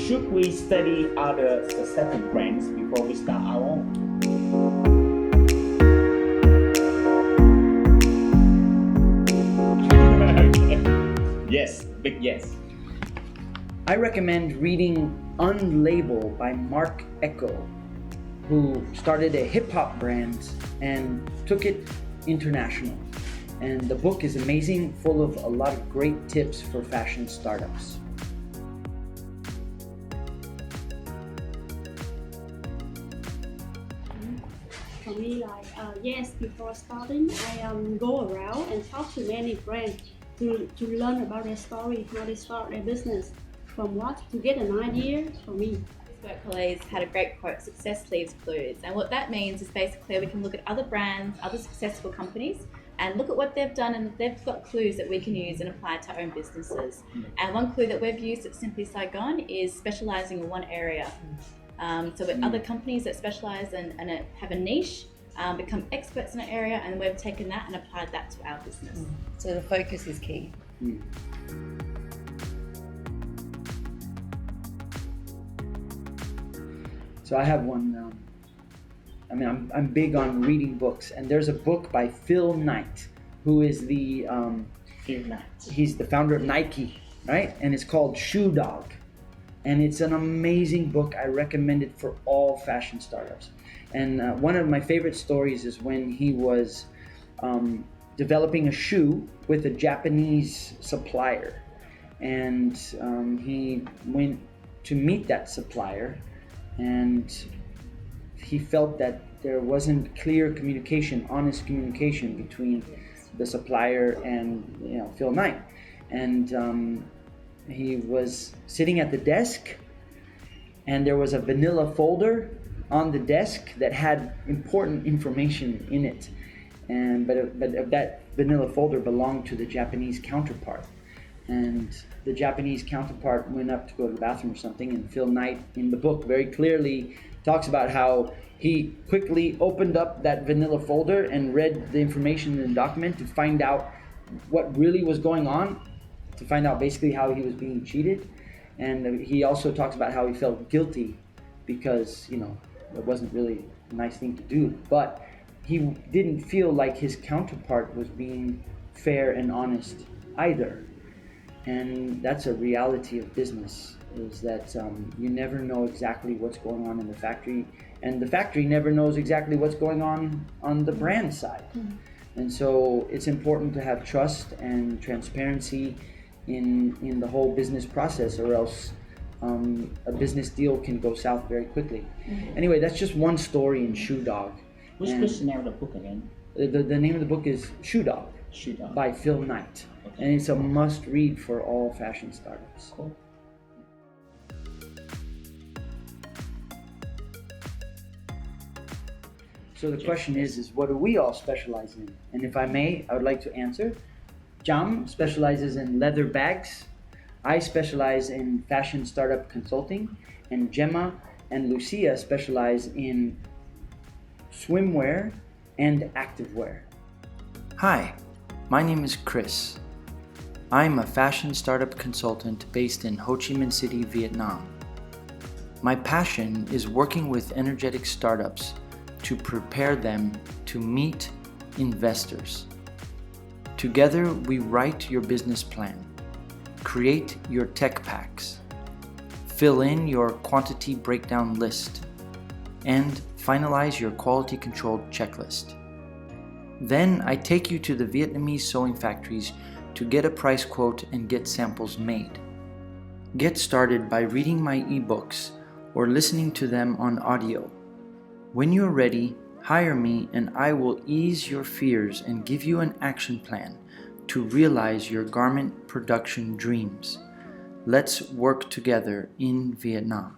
should we study other specific brands before we start our own? Yes, big yes. I recommend reading Unlabel by Marc Ecko, who started a hip-hop brand and took it international. And the book is amazing, full of a lot of great tips for fashion startups. For me, yes, before starting, I go around and talk to many brands to learn about their story, how they start their business, from what to get an idea for me. Colleagues had a great quote, success leaves clues. And what that means is basically we can look at other brands, other successful companies, and look at what they've done, and they've got clues that we can use and apply to our own businesses. And one clue that we've used at Simply Saigon is specializing in one area. So with other companies that specialize and have a niche, become experts in an area, and we've taken that and applied that to our business. So the focus is key. So I have one. I'm big on reading books, and there's a book by Phil Knight, who is he's the founder of Nike, right? And it's called Shoud. And it's an amazing book. I recommend it for all fashion startups. And one of my favorite stories is when he was developing a shoe with a Japanese supplier. And he went to meet that supplier, and he felt that there wasn't clear communication, honest communication between the supplier and Phil Knight. And he was sitting at the desk, and there was a vanilla folder on the desk that had important information in it, but that vanilla folder belonged to the Japanese counterpart. And the Japanese counterpart went up to go to the bathroom or something, and Phil Knight in the book very clearly talks about how he quickly opened up that vanilla folder and read the information in the document to find out what really was going on, to find out basically how he was being cheated. And he also talks about how he felt guilty because, it wasn't really a nice thing to do, but he didn't feel like his counterpart was being fair and honest either. And that's a reality of business, is that you never know exactly what's going on in the factory, and the factory never knows exactly what's going on the brand side. And so it's important to have trust and transparency in the whole business process, or else a business deal can go south very quickly. Anyway, that's just one story in Shoe Dog. What's the name of the book again? The name of the book is Shoe Dog by Phil Knight. Okay. And it's a must read for all fashion startups. Cool. So the question is what do we all specialize in? And if I may, I would like to answer. Jam specializes in leather bags. I specialize in fashion startup consulting. And Gemma and Lucia specialize in swimwear and activewear. Hi, my name is Chris. I'm a fashion startup consultant based in Ho Chi Minh City, Vietnam. My passion is working with energetic startups to prepare them to meet investors. Together, we write your business plan, create your tech packs, fill in your quantity breakdown list, and finalize your quality control checklist. Then I take you to the Vietnamese sewing factories to get a price quote and get samples made. Get started by reading my ebooks or listening to them on audio. When you're ready, hire me and I will ease your fears and give you an action plan to realize your garment production dreams. Let's work together in Vietnam.